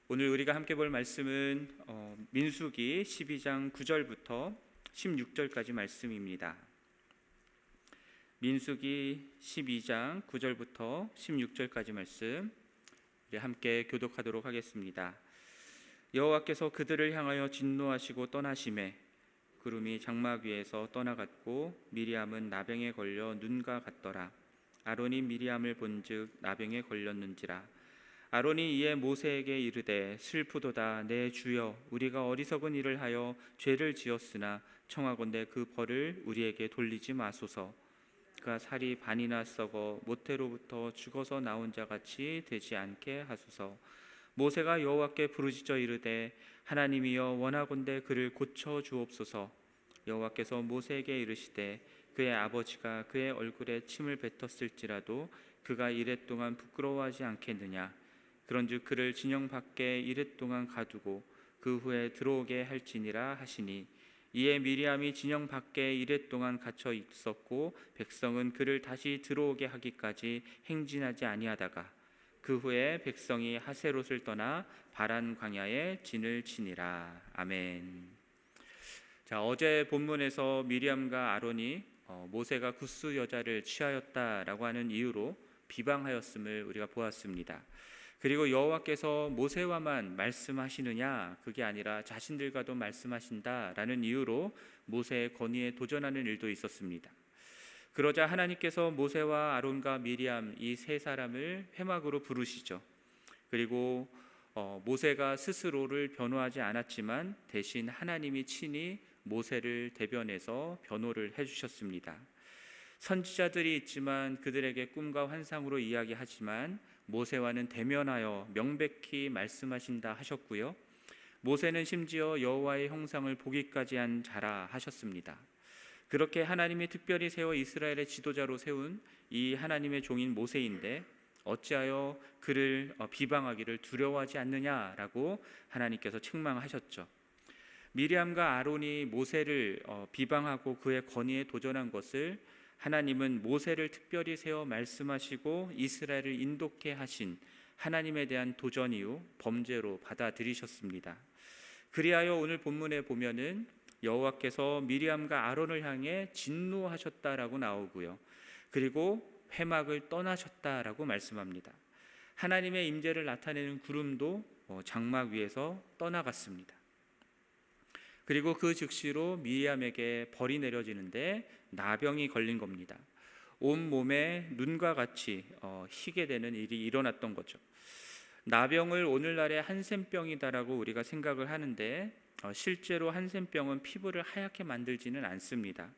오늘 우리가 함께 볼 말씀은 민수기 12장 9절부터 16절까지 말씀입니다. 민수기 12장 9절부터 16절까지 말씀 우리 함께 교독하도록 하겠습니다. 여호와께서 그들을 향하여 진노하시고 떠나심에 구름이 장막 위에서 떠나갔고 미리암은 나병에 걸려 눈과 같더라. 아론이 미리암을 본즉 나병에 걸렸는지라. 아론이 이에 모세에게 이르되 슬프도다 내 주여, 우리가 어리석은 일을 하여 죄를 지었으나 청하건대 그 벌을 우리에게 돌리지 마소서. 그가 살이 반이나 썩어 모태로부터 죽어서 나온 자 같이 되지 않게 하소서. 모세가 여호와께 부르짖어 이르되 하나님이여, 원하건대 그를 고쳐 주옵소서. 여호와께서 모세에게 이르시되 그의 아버지가 그의 얼굴에 침을 뱉었을지라도 그가 이랫동안 부끄러워하지 않겠느냐. 그런즉 그를 진영 밖에 이랫동안 가두고 그 후에 들어오게 할지니라 하시니, 이에 미리암이 진영 밖에 이랫동안 갇혀 있었고 백성은 그를 다시 들어오게 하기까지 행진하지 아니하다가 그 후에 백성이 하세롯을 떠나 바란 광야에 진을 치니라. 아멘. 자, 어제 본문에서 미리암과 아론이 모세가 굿수 여자를 취하였다라고 하는 이유로 비방하였음을 우리가 보았습니다. 그리고 여호와께서 모세와만 말씀하시느냐, 그게 아니라 자신들과도 말씀하신다라는 이유로 모세의 권위에 도전하는 일도 있었습니다. 그러자 하나님께서 모세와 아론과 미리암 이 세 사람을 회막으로 부르시죠. 그리고 모세가 스스로를 변호하지 않았지만 대신 하나님이 친히 모세를 대변해서 변호를 해주셨습니다. 선지자들이 있지만 그들에게 꿈과 환상으로 이야기하지만 모세와는 대면하여 명백히 말씀하신다 하셨고요. 모세는 심지어 여호와의 형상을 보기까지 한 자라 하셨습니다. 그렇게 하나님이 특별히 세워 이스라엘의 지도자로 세운 이 하나님의 종인 모세인데 어찌하여 그를 비방하기를 두려워하지 않느냐라고 하나님께서 책망하셨죠. 미리암과 아론이 모세를 비방하고 그의 권위에 도전한 것을 하나님은 모세를 특별히 세워 말씀하시고 이스라엘을 인도케 하신 하나님에 대한 도전 이후 범죄로 받아들이셨습니다. 그리하여 오늘 본문에 보면은 여호와께서 미리암과 아론을 향해 진노하셨다라고 나오고요. 그리고 회막을 떠나셨다라고 말씀합니다. 하나님의 임재를 나타내는 구름도 장막 위에서 떠나갔습니다. 그리고 그 즉시로 미리암에게 벌이 내려지는데 나병이 걸린 겁니다. 온 몸에 눈과 같이 희게 되는 일이 일어났던 거죠. 나병을 오늘날의 한센병이다라고 우리가 생각을 하는데 실제로 한센병은 피부를 하얗게 만들지는 않습니다.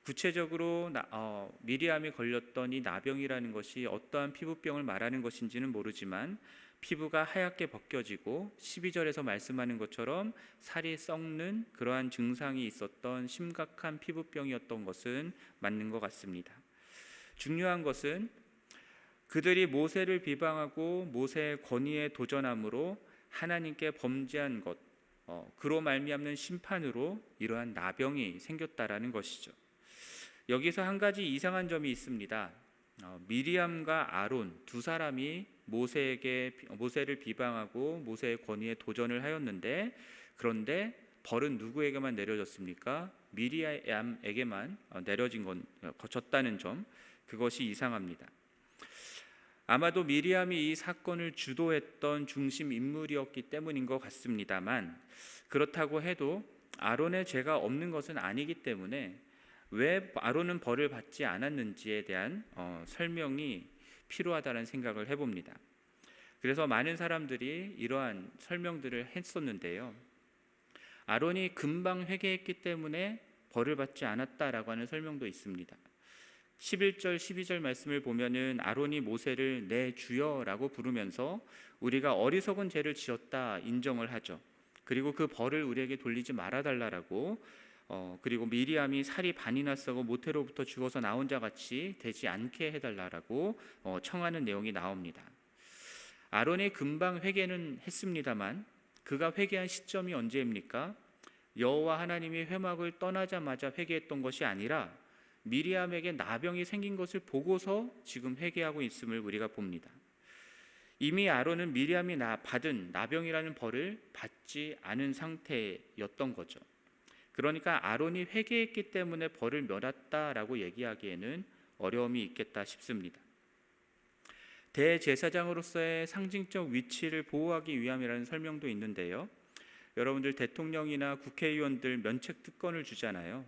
구체적으로 미리암이 걸렸던 이 나병이라는 것이 어떠한 피부병을 말하는 것인지는 모르지만 피부가 하얗게 벗겨지고 12절에서 말씀하는 것처럼 살이 썩는 그러한 증상이 있었던 심각한 피부병이었던 것은 맞는 것 같습니다. 중요한 것은 그들이 모세를 비방하고 모세의 권위에 도전함으로 하나님께 범죄한 것, 그로 말미암는 심판으로 이러한 나병이 생겼다라는 것이죠. 여기서 한 가지 이상한 점이 있습니다. 미리암과 아론 두 사람이 모세를 비방하고 모세의 권위에 도전을 하였는데, 그런데 벌은 누구에게만 내려졌습니까? 미리암에게만 졌다는 점, 그것이 이상합니다. 아마도 미리암이 이 사건을 주도했던 중심 인물이었기 때문인 것 같습니다만, 그렇다고 해도 아론의 죄가 없는 것은 아니기 때문에 왜 아론은 벌을 받지 않았는지에 대한 설명이 필요하다는 생각을 해봅니다. 그래서 많은 사람들이 이러한 설명들을 했었는데요. 아론이 금방 회개했기 때문에 벌을 받지 않았다라고 하는 설명도 있습니다. 11절, 12절 말씀을 보면은 아론이 모세를 내 주여라고 부르면서 우리가 어리석은 죄를 지었다 인정을 하죠. 그리고 그 벌을 우리에게 돌리지 말아달라고, 그리고 미리암이 살이 반이나 썩어 모태로부터 죽어서 나온 자 같이 되지 않게 해달라고 청하는 내용이 나옵니다. 아론이 금방 회개는 했습니다만 그가 회개한 시점이 언제입니까? 여호와 하나님이 회막을 떠나자마자 회개했던 것이 아니라 미리암에게 나병이 생긴 것을 보고서 지금 회개하고 있음을 우리가 봅니다. 이미 아론은 미리암이 받은 나병이라는 벌을 받지 않은 상태였던 거죠. 그러니까 아론이 회개했기 때문에 벌을 면했다라고 얘기하기에는 어려움이 있겠다 싶습니다. 대제사장으로서의 상징적 위치를 보호하기 위함이라는 설명도 있는데요. 여러분들 대통령이나 국회의원들 면책 특권을 주잖아요.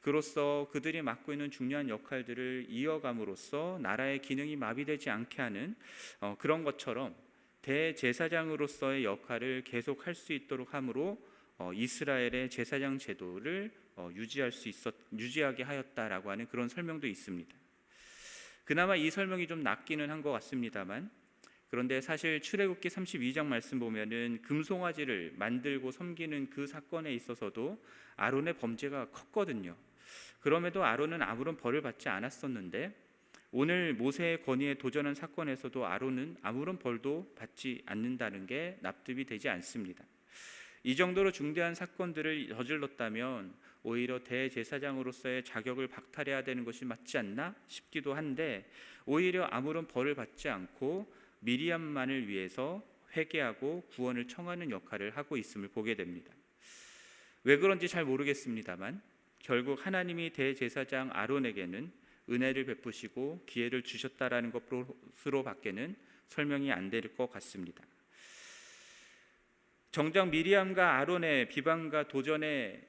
그로써 그들이 맡고 있는 중요한 역할들을 이어감으로써 나라의 기능이 마비되지 않게 하는 그런 것처럼 대제사장으로서의 역할을 계속할 수 있도록 함으로 이스라엘의 제사장 제도를 유지하게 하였다라고 하는 그런 설명도 있습니다. 그나마 이 설명이 좀 낫기는 한 것 같습니다만, 그런데 사실 출애굽기 32장 말씀 보면은 금송아지를 만들고 섬기는 그 사건에 있어서도 아론의 범죄가 컸거든요. 그럼에도 아론은 아무런 벌을 받지 않았었는데, 오늘 모세의 권위에 도전한 사건에서도 아론은 아무런 벌도 받지 않는다는 게 납득이 되지 않습니다. 이 정도로 중대한 사건들을 저질렀다면 오히려 대제사장으로서의 자격을 박탈해야 되는 것이 맞지 않나 싶기도 한데, 오히려 아무런 벌을 받지 않고 미리암만을 위해서 회개하고 구원을 청하는 역할을 하고 있음을 보게 됩니다. 왜 그런지 잘 모르겠습니다만 결국 하나님이 대제사장 아론에게는 은혜를 베푸시고 기회를 주셨다라는 것으로 밖에는 설명이 안 될 것 같습니다. 정작 미리암과 아론의 비방과 도전의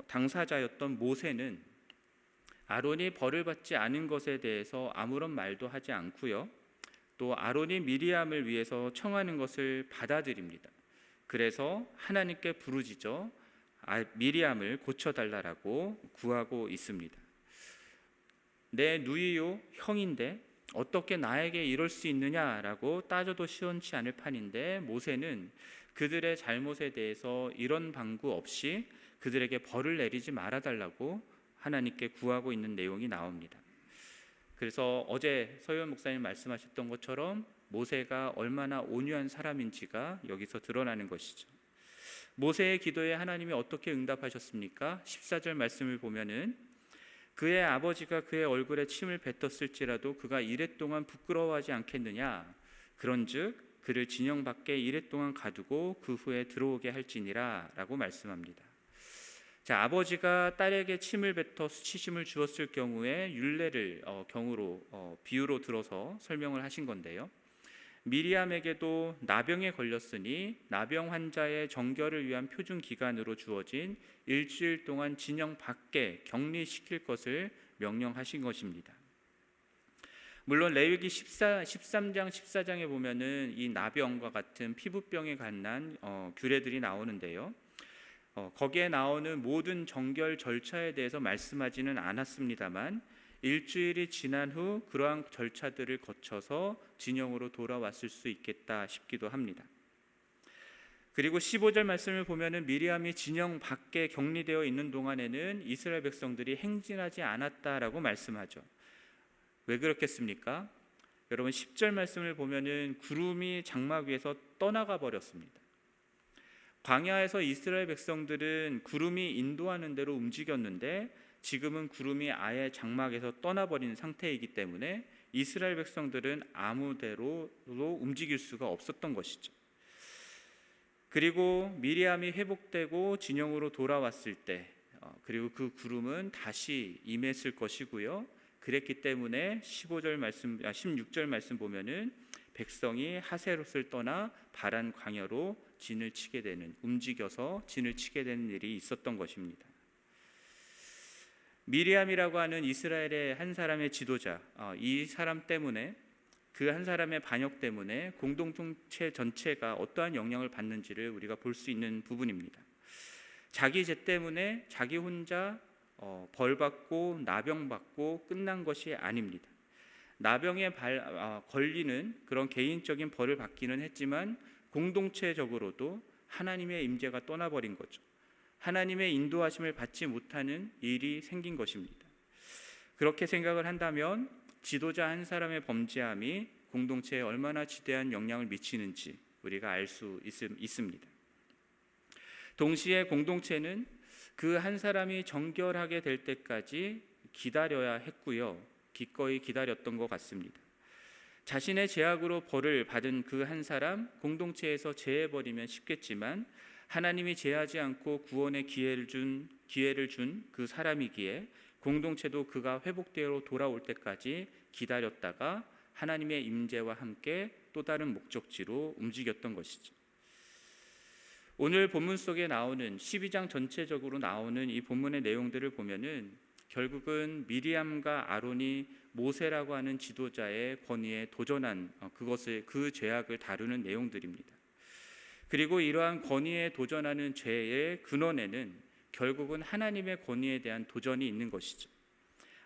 당사자였던 모세는 아론이 벌을 받지 않은 것에 대해서 아무런 말도 하지 않고요. 또 아론이 미리암을 위해서 청하는 것을 받아들입니다. 그래서 하나님께 부르짖어 미리암을 고쳐달라고 구하고 있습니다. 내 누이요 형인데 어떻게 나에게 이럴 수 있느냐라고 따져도 시원치 않을 판인데, 모세는 그들의 잘못에 대해서 이런 방구 없이 그들에게 벌을 내리지 말아달라고 하나님께 구하고 있는 내용이 나옵니다. 그래서 어제 서유원 목사님 말씀하셨던 것처럼 모세가 얼마나 온유한 사람인지가 여기서 드러나는 것이죠. 모세의 기도에 하나님이 어떻게 응답하셨습니까? 14절 말씀을 보면은 그의 아버지가 그의 얼굴에 침을 뱉었을지라도 그가 이랫 동안 부끄러워하지 않겠느냐, 그런즉 그를 진영 밖에 이랫 동안 가두고 그 후에 들어오게 할지니라 라고 말씀합니다. 자, 아버지가 딸에게 침을 뱉어 수치심을 주었을 경우에 율례를 비유로 들어서 설명을 하신 건데요. 미리암에게도 나병에 걸렸으니 나병 환자의 정결을 위한 표준 기간으로 주어진 일주일 동안 진영 밖에 격리시킬 것을 명령하신 것입니다. 물론 레위기 13장 14장에 보면은 이 나병과 같은 피부병에 관한 규례들이 나오는데요. 거기에 나오는 모든 정결 절차에 대해서 말씀하지는 않았습니다만 일주일이 지난 후 그러한 절차들을 거쳐서 진영으로 돌아왔을 수 있겠다 싶기도 합니다. 그리고 15절 말씀을 보면은 미리암이 진영 밖에 격리되어 있는 동안에는 이스라엘 백성들이 행진하지 않았다라고 말씀하죠. 왜 그렇겠습니까? 여러분 10절 말씀을 보면은 구름이 장막 위에서 떠나가 버렸습니다. 광야에서 이스라엘 백성들은 구름이 인도하는 대로 움직였는데 지금은 구름이 아예 장막에서 떠나버린 상태이기 때문에 이스라엘 백성들은 아무데로 움직일 수가 없었던 것이죠. 그리고 미리암이 회복되고 진영으로 돌아왔을 때 그리고 그 구름은 다시 임했을 것이고요. 그랬기 때문에 16절 말씀 보면은 백성이 하세롯을 떠나 바란 광야로 진을 치게 되는, 움직여서 진을 치게 되는 일이 있었던 것입니다. 미리암이라고 하는 이스라엘의 한 사람의 지도자, 이 사람 때문에, 그 한 사람의 반역 때문에 공동체 전체가 어떠한 영향을 받는지를 우리가 볼 수 있는 부분입니다. 자기 죄 때문에 자기 혼자 벌받고 나병받고 끝난 것이 아닙니다. 나병에 걸리는 그런 개인적인 벌을 받기는 했지만 공동체적으로도 하나님의 임재가 떠나버린 거죠. 하나님의 인도하심을 받지 못하는 일이 생긴 것입니다. 그렇게 생각을 한다면 지도자 한 사람의 범죄함이 공동체에 얼마나 지대한 영향을 미치는지 우리가 알 수 있습니다. 동시에 공동체는 그 한 사람이 정결하게 될 때까지 기다려야 했고요. 기꺼이 기다렸던 것 같습니다. 자신의 죄악으로 벌을 받은 그 한 사람 공동체에서 제해버리면 쉽겠지만 하나님이 제하지 않고 구원의 기회를 준 그 사람이기에 공동체도 그가 회복되어 돌아올 때까지 기다렸다가 하나님의 임재와 함께 또 다른 목적지로 움직였던 것이죠. 오늘 본문 속에 나오는 12장 전체적으로 나오는 이 본문의 내용들을 보면은 결국은 미리암과 아론이 모세라고 하는 지도자의 권위에 도전한 그 죄악을 다루는 내용들입니다. 그리고 이러한 권위에 도전하는 죄의 근원에는 결국은 하나님의 권위에 대한 도전이 있는 것이죠.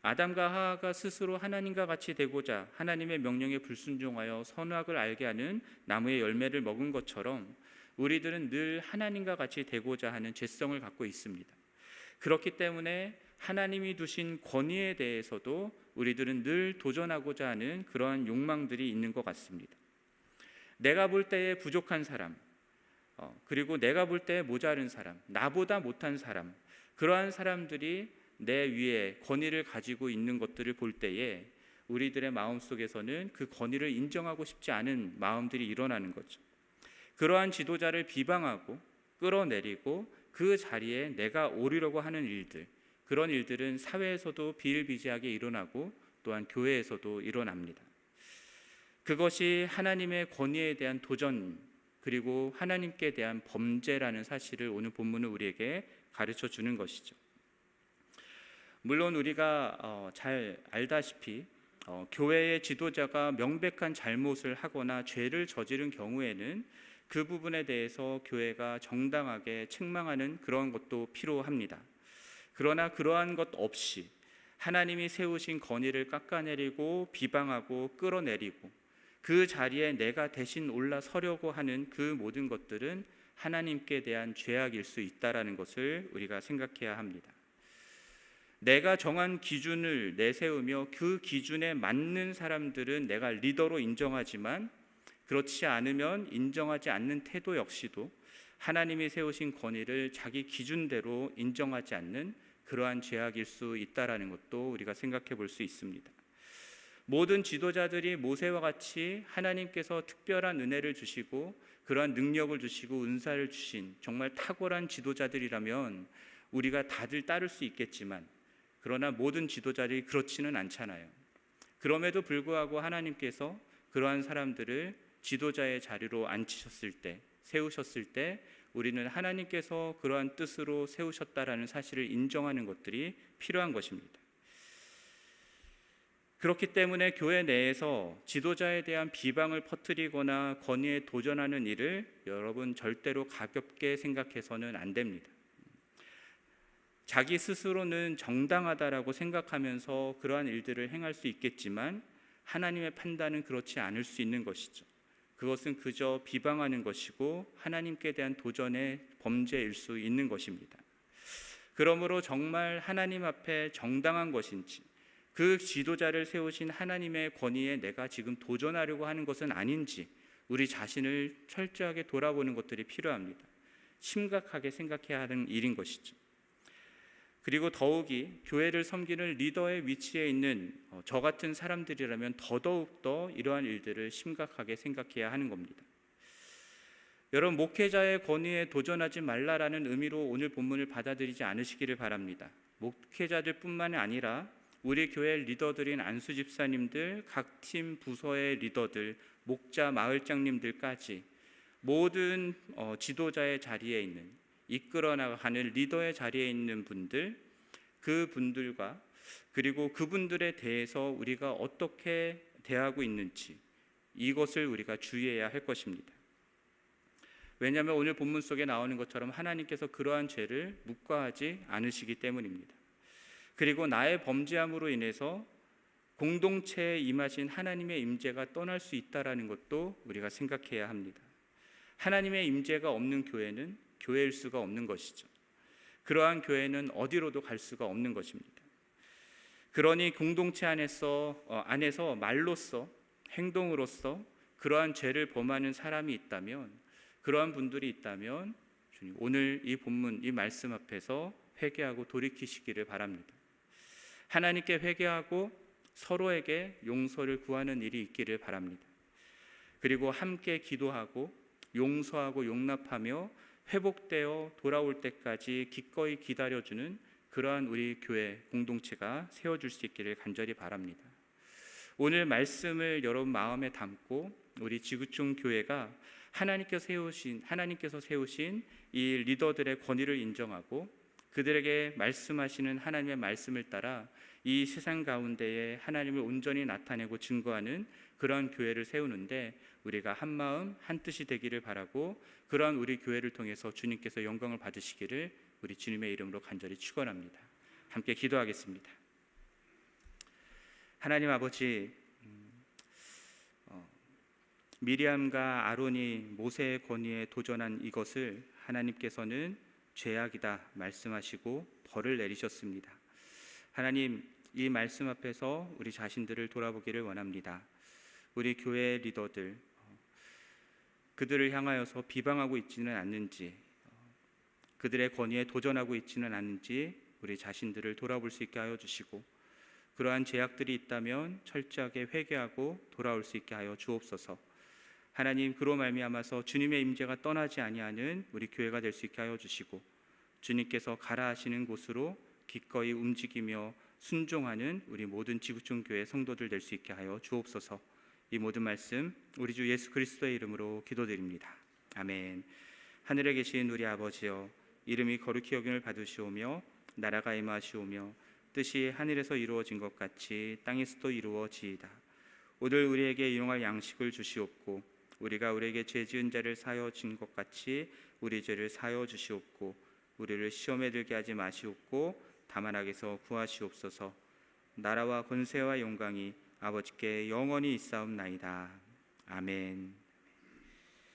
아담과 하와가 스스로 하나님과 같이 되고자 하나님의 명령에 불순종하여 선악을 알게 하는 나무의 열매를 먹은 것처럼 우리들은 늘 하나님과 같이 되고자 하는 죄성을 갖고 있습니다. 그렇기 때문에 하나님이 두신 권위에 대해서도 우리들은 늘 도전하고자 하는 그러한 욕망들이 있는 것 같습니다. 내가 볼 때에 부족한 사람, 그리고 내가 볼 때에 모자른 사람, 나보다 못한 사람, 그러한 사람들이 내 위에 권위를 가지고 있는 것들을 볼 때에 우리들의 마음속에서는 그 권위를 인정하고 싶지 않은 마음들이 일어나는 거죠. 그러한 지도자를 비방하고 끌어내리고 그 자리에 내가 오르려고 하는 일들, 그런 일들은 사회에서도 비일비재하게 일어나고 또한 교회에서도 일어납니다. 그것이 하나님의 권위에 대한 도전, 그리고 하나님께 대한 범죄라는 사실을 오늘 본문은 우리에게 가르쳐 주는 것이죠. 물론 우리가 잘 알다시피 교회의 지도자가 명백한 잘못을 하거나 죄를 저지른 경우에는 그 부분에 대해서 교회가 정당하게 책망하는 그런 것도 필요합니다. 그러나 그러한 것 없이 하나님이 세우신 권위를 깎아내리고 비방하고 끌어내리고 그 자리에 내가 대신 올라서려고 하는 그 모든 것들은 하나님께 대한 죄악일 수 있다는 것을 우리가 생각해야 합니다. 내가 정한 기준을 내세우며 그 기준에 맞는 사람들은 내가 리더로 인정하지만 그렇지 않으면 인정하지 않는 태도 역시도 하나님이 세우신 권위를 자기 기준대로 인정하지 않는 그러한 죄악일 수 있다는 것도 우리가 생각해 볼 수 있습니다. 모든 지도자들이 모세와 같이 하나님께서 특별한 은혜를 주시고 그러한 능력을 주시고 은사를 주신 정말 탁월한 지도자들이라면 우리가 다들 따를 수 있겠지만 그러나 모든 지도자들이 그렇지는 않잖아요. 그럼에도 불구하고 하나님께서 그러한 사람들을 지도자의 자리로 앉히셨을 때, 세우셨을 때 우리는 하나님께서 그러한 뜻으로 세우셨다라는 사실을 인정하는 것들이 필요한 것입니다. 그렇기 때문에 교회 내에서 지도자에 대한 비방을 퍼뜨리거나 권위에 도전하는 일을 여러분 절대로 가볍게 생각해서는 안 됩니다. 자기 스스로는 정당하다라고 생각하면서 그러한 일들을 행할 수 있겠지만 하나님의 판단은 그렇지 않을 수 있는 것이죠. 그것은 그저 비방하는 것이고 하나님께 대한 도전의 범죄일 수 있는 것입니다. 그러므로 정말 하나님 앞에 정당한 것인지 그 지도자를 세우신 하나님의 권위에 내가 지금 도전하려고 하는 것은 아닌지 우리 자신을 철저하게 돌아보는 것들이 필요합니다. 심각하게 생각해야 하는 일인 것이죠. 그리고 더욱이 교회를 섬기는 리더의 위치에 있는 저 같은 사람들이라면 더더욱더 이러한 일들을 심각하게 생각해야 하는 겁니다. 여러분, 목회자의 권위에 도전하지 말라라는 의미로 오늘 본문을 받아들이지 않으시기를 바랍니다. 목회자들뿐만 아니라 우리 교회 리더들인 안수 집사님들, 각 팀 부서의 리더들, 목자, 마을장님들까지 모든 지도자의 자리에 있는 이끌어 나가는 리더의 자리에 있는 분들, 그분들과 그리고 그분들에 대해서 우리가 어떻게 대하고 있는지 이것을 우리가 주의해야 할 것입니다. 왜냐하면 오늘 본문 속에 나오는 것처럼 하나님께서 그러한 죄를 묵과하지 않으시기 때문입니다. 그리고 나의 범죄함으로 인해서 공동체에 임하신 하나님의 임재가 떠날 수 있다는 것도 우리가 생각해야 합니다. 하나님의 임재가 없는 교회는 교회일 수가 없는 것이죠. 그러한 교회는 어디로도 갈 수가 없는 것입니다. 그러니 공동체 안에서 말로써 행동으로써 그러한 죄를 범하는 사람이 있다면, 그러한 분들이 있다면 주님, 오늘 이 본문 이 말씀 앞에서 회개하고 돌이키시기를 바랍니다. 하나님께 회개하고 서로에게 용서를 구하는 일이 있기를 바랍니다. 그리고 함께 기도하고 용서하고 용납하며 회복되어 돌아올 때까지 기꺼이 기다려주는 그러한 우리 교회 공동체가 세워질 수 있기를 간절히 바랍니다. 오늘 말씀을 여러분 마음에 담고 우리 지구촌 교회가 하나님께서 세우신 이 리더들의 권위를 인정하고 그들에게 말씀하시는 하나님의 말씀을 따라 이 세상 가운데에 하나님을 온전히 나타내고 증거하는 그러한 교회를 세우는데 우리가 한 마음 한 뜻이 되기를 바라고 그러한 우리 교회를 통해서 주님께서 영광을 받으시기를 우리 주님의 이름으로 간절히 축원합니다. 함께 기도하겠습니다. 하나님 아버지, 미리암과 아론이 모세의 권위에 도전한 이것을 하나님께서는 죄악이다 말씀하시고 벌을 내리셨습니다. 하나님, 이 말씀 앞에서 우리 자신들을 돌아보기를 원합니다. 우리 교회 리더들, 그들을 향하여서 비방하고 있지는 않는지, 그들의 권위에 도전하고 있지는 않는지 우리 자신들을 돌아볼 수 있게 하여 주시고, 그러한 죄악들이 있다면 철저하게 회개하고 돌아올 수 있게 하여 주옵소서. 하나님, 그로 말미암아서 주님의 임재가 떠나지 아니하는 우리 교회가 될 수 있게 하여 주시고, 주님께서 가라 하시는 곳으로 기꺼이 움직이며 순종하는 우리 모든 지구촌 교회 성도들 될 수 있게 하여 주옵소서. 이 모든 말씀 우리 주 예수 그리스도의 이름으로 기도드립니다. 아멘. 하늘에 계신 우리 아버지여, 이름이 거룩히 여김을 받으시오며 나라가 임하시오며 뜻이 하늘에서 이루어진 것 같이 땅에서도 이루어지이다. 오늘 우리에게 일용할 양식을 주시옵고 우리가 우리에게 죄 지은 자를 사하여 준 것 같이 우리 죄를 사하여 주시옵고 우리를 시험에 들게 하지 마시옵고 다만 악에서 구하시옵소서. 나라와 권세와 영광이 아버지께 영원히 있사옵나이다. 아멘.